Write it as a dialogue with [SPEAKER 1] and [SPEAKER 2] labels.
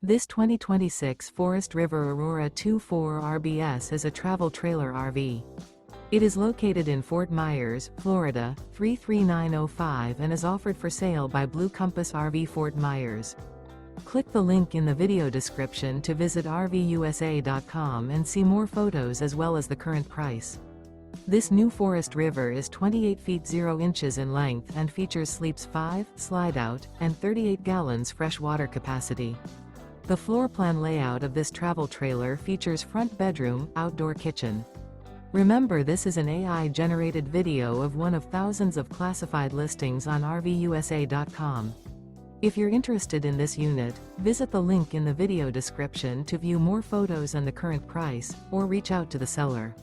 [SPEAKER 1] This 2026 Forest River Aurora 2.4 RBS is a travel trailer RV. It is located in Fort Myers, Florida, 33905 and is offered for sale by Blue Compass RV Fort Myers. Click the link in the video description to visit RVUSA.com and see more photos as well as the current price. This new Forest River is 28 feet 0 inches in length and features sleeps 5, slide-out, and 38 gallons fresh water capacity. The floor plan layout of this travel trailer features front bedroom, outdoor kitchen. Remember, this is an AI-generated video of one of thousands of classified listings on RVUSA.com. If you're interested in this unit, visit the link in the video description to view more photos and the current price, or reach out to the seller.